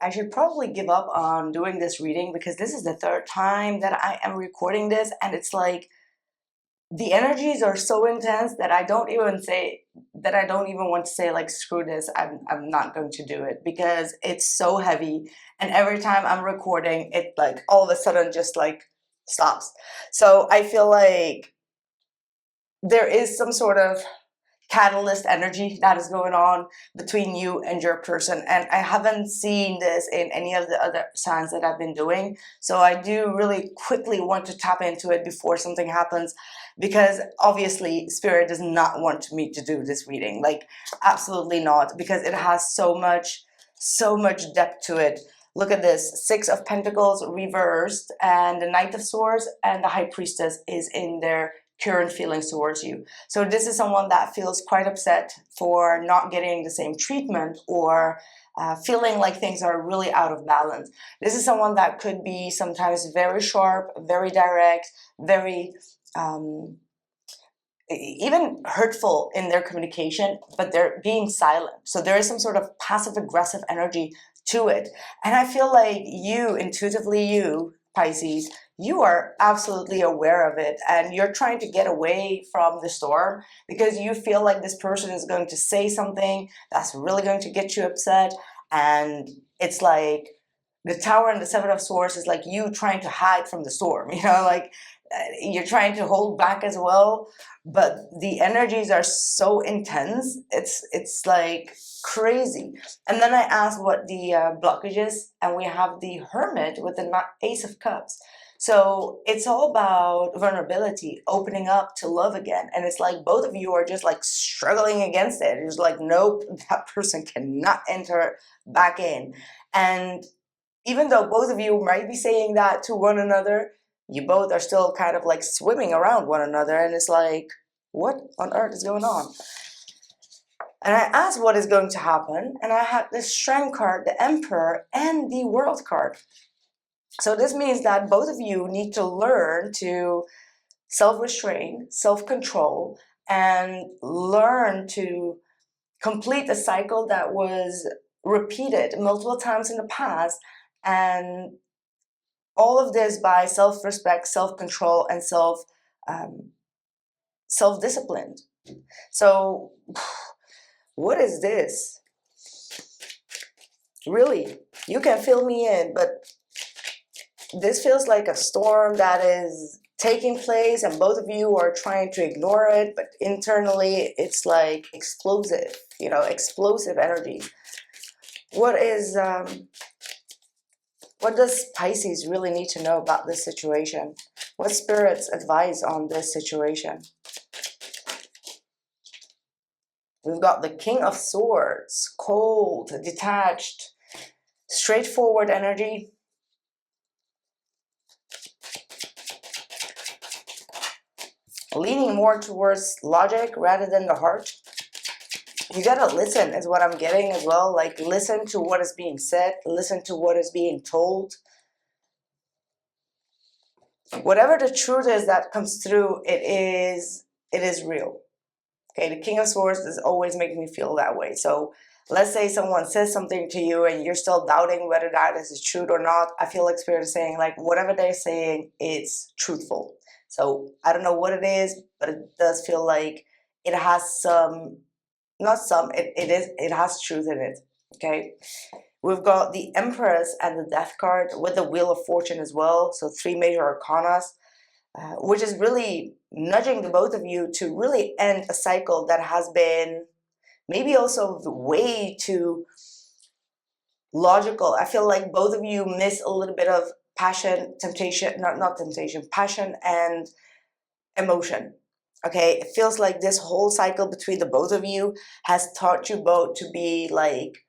I should probably give up on doing this reading because this is the third time that I am recording this, and it's like the energies are so intense that I don't even want to say like screw this, I'm not going to do it because it's so heavy, and every time I'm recording it like all of a sudden just like stops. So I feel like there is some sort of catalyst energy that is going on between you and your person, and I haven't seen this in any of the other signs that I've been doing, so I do really quickly want to tap into it before something happens, because obviously spirit does not want me to do this reading, like absolutely not, because it has so much depth to it. Look at this, Six of Pentacles reversed, and the Knight of Swords and the High Priestess is in their current feelings towards you. So this is someone that feels quite upset for not getting the same treatment, or feeling like things are really out of balance. This is someone that could be sometimes very sharp, very direct, very even hurtful in their communication, but they're being silent. So there is some sort of passive aggressive energy to it. And I feel like you, intuitively, you, Pisces, you are absolutely aware of it, and you're trying to get away from the storm because you feel like this person is going to say something that's really going to get you upset. And it's like the Tower and the Seven of Swords is like you trying to hide from the storm, you know, like you're trying to hold back as well, but the energies are so intense, it's like crazy. And then I asked what the blockage is, and we have the Hermit with the Ace of Cups. So it's all about vulnerability, opening up to love again. And it's like both of you are just like struggling against it. It's like, nope, that person cannot enter back in. And even though both of you might be saying that to one another, you both are still kind of like swimming around one another. And it's like, what on earth is going on? And I asked what is going to happen. And I had the Strength card, the Emperor, and the World card. So this means that both of you need to learn to self-restrain, self-control, and learn to complete a cycle that was repeated multiple times in the past. And all of this by self-respect, self-control, and self-discipline. So what is this? Really, you can fill me in, but this feels like a storm that is taking place and both of you are trying to ignore it, but internally it's like explosive, you know, explosive energy. What does Pisces really need to know about this situation? What's Spirit's advice on this situation? We've got the King of Swords, cold, detached, straightforward energy. Leaning more towards logic rather than the heart. You gotta listen is what I'm getting as well. Like listen to what is being said, listen to what is being told. Whatever the truth is that comes through, it is real. Okay, the King of Swords is always making me feel that way. So let's say someone says something to you and you're still doubting whether that is true or not. I feel like Spirit is saying like whatever they're saying, it's truthful. So I don't know what it is, but it does feel like it has some, not some, it has truth in it. Okay. We've got the Empress and the Death card with the Wheel of Fortune as well. So 3 major arcanas, which is really nudging the both of you to really end a cycle that has been maybe also way too logical. I feel like both of you miss a little bit of passion, temptation, not temptation, passion and emotion. Okay, it feels like this whole cycle between the both of you has taught you both to be like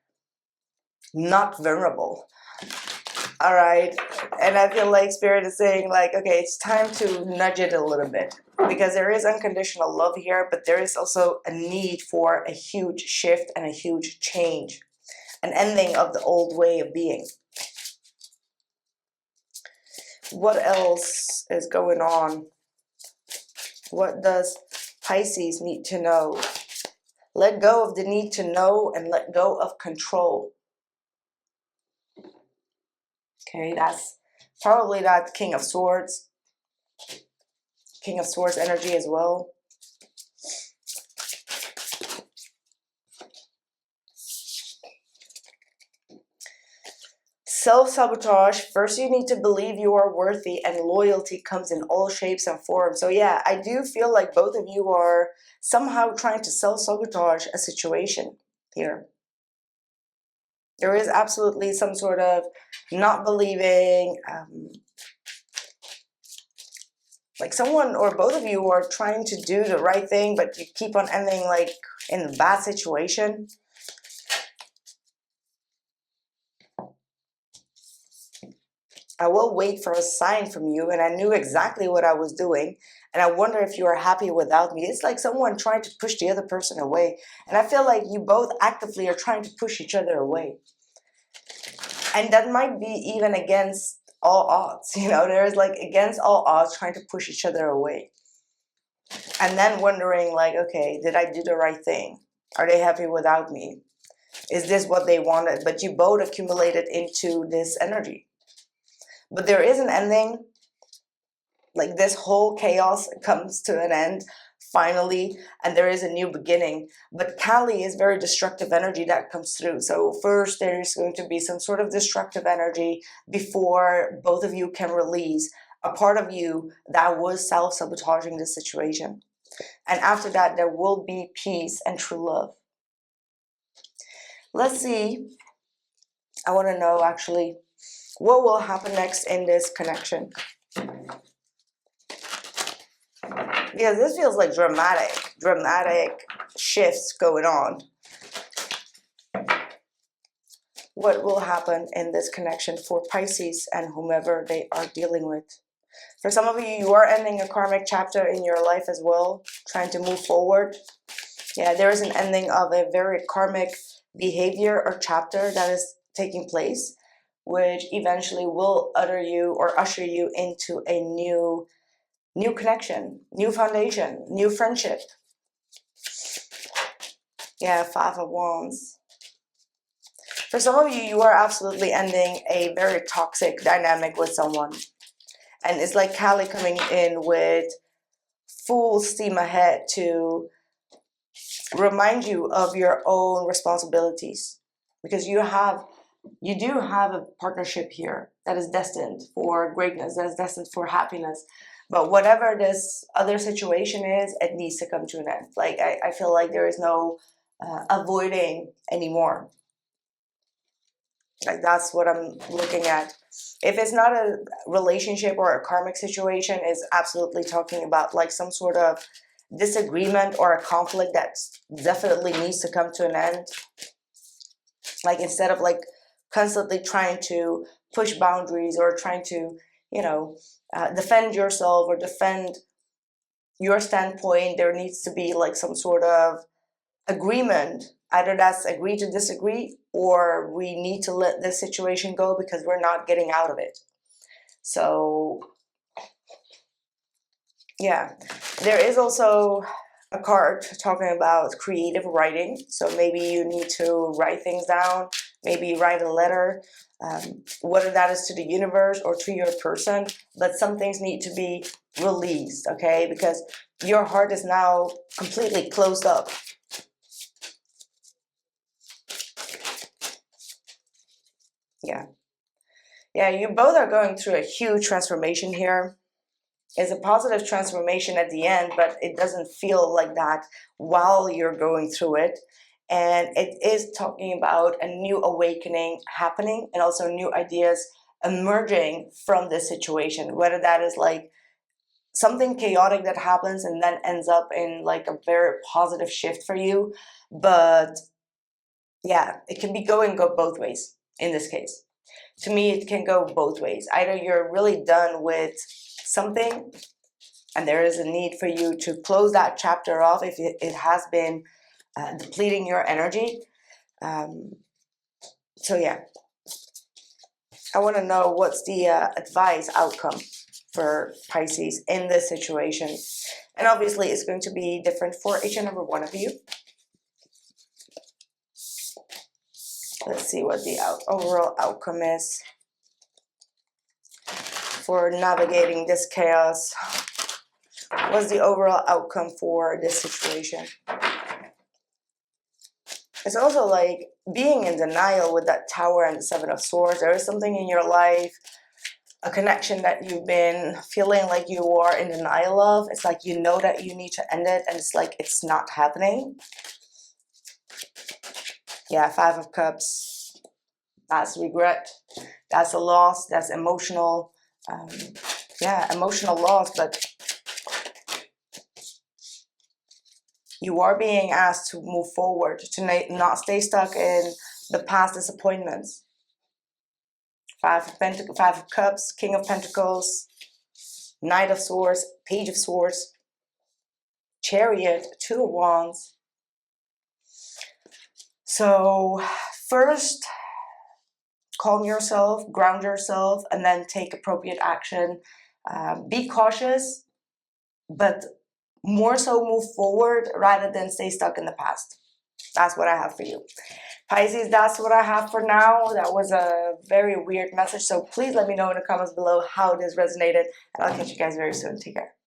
not vulnerable. All right, and I feel like Spirit is saying like, okay, it's time to nudge it a little bit, because there is unconditional love here, but there is also a need for a huge shift and a huge change, an ending of the old way of being. What else is going on? What does Pisces need to know? Let go of the need to know and let go of control. Okay, that's probably that King of Swords energy as well. Self-sabotage. First, you need to believe you are worthy, and loyalty comes in all shapes and forms. So yeah, I do feel like both of you are somehow trying to self-sabotage a situation here. There is absolutely some sort of not believing, like someone or both of you are trying to do the right thing, but you keep on ending like in a bad situation. I will wait for a sign from you, and I knew exactly what I was doing, and I wonder if you are happy without me. It's like someone trying to push the other person away, and I feel like you both actively are trying to push each other away. And that might be even against all odds, you know, there's like against all odds trying to push each other away. And then wondering like, okay, did I do the right thing? Are they happy without me? Is this what they wanted? But you both accumulated into this energy. But there is an ending. Like this whole chaos comes to an end finally, and there is a new beginning. But Kali is very destructive energy that comes through. So first there's going to be some sort of destructive energy before both of you can release a part of you that was self-sabotaging the situation. And after that, there will be peace and true love. Let's see. I want to know actually what will happen next in this connection. Yeah, this feels like dramatic shifts going on. What will happen in this connection for Pisces and whomever they are dealing with? For some of you, you are ending a karmic chapter in your life as well, trying to move forward. Yeah, there is an ending of a very karmic behavior or chapter that is taking place, which eventually will usher you into a new connection, new foundation, new friendship. Yeah, Five of Wands. For some of you, you are absolutely ending a very toxic dynamic with someone. And it's like Kali coming in with full steam ahead to remind you of your own responsibilities. Because you do have a partnership here that is destined for greatness, that is destined for happiness. But whatever this other situation is, it needs to come to an end. Like I feel like there is no avoiding anymore. Like that's what I'm looking at. If it's not a relationship or a karmic situation, it's absolutely talking about like some sort of disagreement or a conflict that definitely needs to come to an end. Like instead of like constantly trying to push boundaries or trying to, you know, defend yourself or defend your standpoint, there needs to be like some sort of agreement. Either that's agree to disagree, or we need to let this situation go because we're not getting out of it. So yeah, there is also a card talking about creative writing. So maybe you need to write things down, maybe write a letter, whether that is to the universe or to your person, but some things need to be released, okay? Because your heart is now completely closed up. Yeah, you both are going through a huge transformation here. It's a positive transformation at the end, but it doesn't feel like that while you're going through it. And it is talking about a new awakening happening and also new ideas emerging from this situation, whether that is like something chaotic that happens and then ends up in like a very positive shift for you. But yeah, it can be go both ways in this case. To me, it can go both ways. Either you're really done with something and there is a need for you to close that chapter off if it has been depleting your energy. So yeah, I want to know what's the advice outcome for Pisces in this situation. And obviously it's going to be different for each and every one of you. Let's see what the overall outcome is. for navigating this chaos? What's the overall outcome for this situation? It's also like being in denial with that Tower and the Seven of Swords. There is something in your life, a connection that you've been feeling like you are in denial of. It's like you know that you need to end it, and it's like it's not happening. Yeah, Five of Cups. That's regret. That's a loss. That's emotional. Yeah, emotional loss, but you are being asked to move forward, to not stay stuck in the past disappointments. Five of Cups, King of Pentacles, Knight of Swords, Page of Swords, Chariot, Two of Wands. So first, calm yourself, ground yourself, and then take appropriate action. Be cautious, but more so move forward rather than stay stuck in the past. That's what I have for you. Pisces, that's what I have for now. That was a very weird message, so please let me know in the comments below how this resonated, and I'll catch you guys very soon. Take care.